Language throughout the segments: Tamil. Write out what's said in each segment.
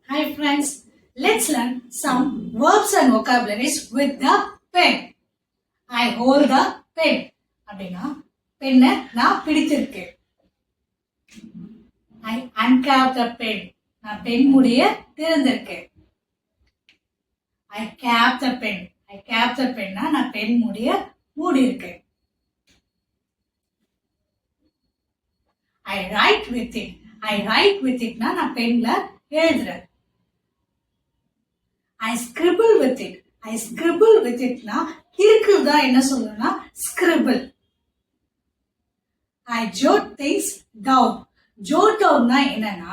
Hi friends, let's learn some verbs and vocabularies with the pen. I hold the pen. அப்படின்னா பெண்ணை நான் பிடித்திருக்கேன். I uncap the pen. நான் பெண் முடிய திறந்திருக்கேன். I cap the pen. I cap the pen. நான் பெண் முடிய மூடி இருக்கேன். I write with it. I write with it. நான் பென்ல எழுதுறேன். I scribble with it. I scribble with it. இருக்குதா என்ன சொல்லணும்னா scribble. I jot things down. Jot down என்னன்னா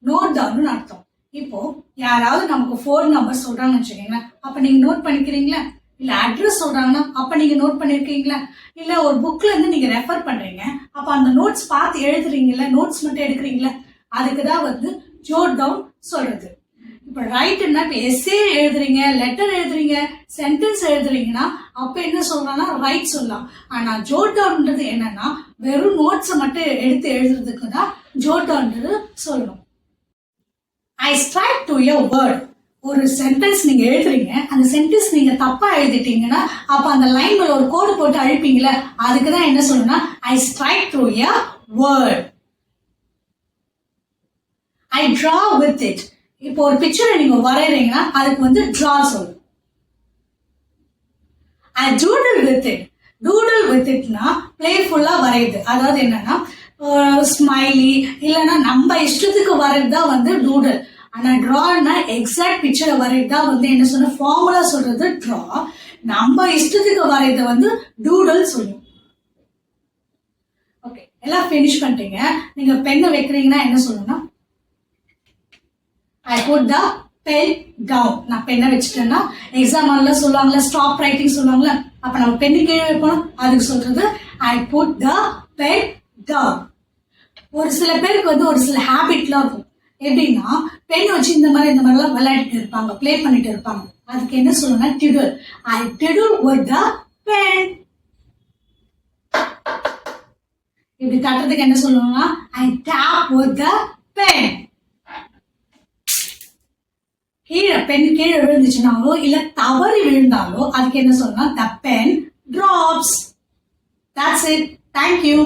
note down அர்த்தம். இப்போ யாராவது நமக்கு ஃபோன் நம்பர் சொல்றாங்கன்னு வச்சுக்கோங்களேன், அப்ப நீங்க நோட் பண்ணிக்கிறீங்களா? இல்ல அட்ரஸ் சொல்றாங்கன்னா அப்ப நீங்க நோட் பண்ணிருக்கீங்களா? இல்ல ஒரு புக்ல இருந்து நீங்க ரெஃபர் பண்றீங்க, அப்ப அந்த நோட்ஸ் பார்த்து எழுதுறீங்கல்ல, நோட்ஸ் மட்டும் எடுக்கிறீங்களா? அதுக்குதான் ஜோட் டவுன் சொல்றது. இப்ப ரைட்னா இப்ப எஸ்ஏ எழுதுறீங்க, லெட்டர் எழுதுறீங்க, சென்டென்ஸ் எழுதுறீங்கன்னா அப்ப என்ன சொல்லலாம்னா ரைட் சொல்லலாம். ஆனா ஜோட் டவுன்ன்றது என்னன்னா வெறும் நோட்ஸ் மட்டும் எடுத்து எழுதுறதுக்கு தான் ஜோட் டவுன்ன்றது சொல்லணும். ஐ ஸ்ட்ரைக் டு எ வேர்ட். ஒரு சென்டென்ஸ் நீங்க எழுதுறீங்க, அந்த சென்டென்ஸ் நீங்க தப்பா எழுதிட்டீங்கன்னா அப்ப அந்த லைன் மேல ஒரு கோடு போட்டு அழிப்பீங்களா, அதுக்குதான் என்ன சொல்லணும்னா I strike to a word. I draw with it. இப்போ ஒரு பிக்சரை நீங்க வரையறீங்கன்னா அதுக்கு டிரா சொல்லணும். I doodle with it. Doodle with இட்னா பிளேஃபுல்லா வரையுது. அதாவது என்னன்னா ஸ்மைலி இல்லைன்னா நம்ம இஷ்டத்துக்கு வரையதுதான் டூடல். ஆனா டிரானா எக்ஸாக்ட் பிக்சரை வரையதுதான் என்ன சொன்ன ஃபார்முலா சொல்றது டிரா. நம்ம இஷ்டத்துக்கு வரையத டூடல் சொல்லும். ஓகே, எல்லாம் பினிஷ் பண்ணிட்டீங்க. நீங்க பெண்ணை வைக்கிறீங்கன்னா என்ன சொல்லணும்னா I put the pen down. நான் பெண்ணை வச்சுட்டேன்னா எக்ஸாம் எல்லாம் சொல்லுவாங்களா ஸ்டாப் ரைட்டிங் சொல்லுவாங்களா, அப்ப நம்ம பெண்ணு கீழே வைப்போம், அதுக்கு சொல்றது I put the pen down. ஒரு சில பேருக்கு ஒரு சில ஹேபிட்லாம் இருக்கும். எப்படின்னா பெண் வச்சு இந்த மாதிரிலாம் விளையாடிட்டு இருப்பாங்க, பிளே பண்ணிட்டு இருப்பாங்க. அதுக்கு என்ன சொல்லுங்க டிடில். I tiddle with the pen. இப்படி தட்டுறதுக்கு என்ன சொல்லுவாங்க I tap with the pen. கீழே பெண் கீழே விழுந்துச்சுனாலோ இல்ல தவறி விழுந்தாலோ அதுக்கு என்ன சொல்லலாம் the pen drops. That's it. Thank you.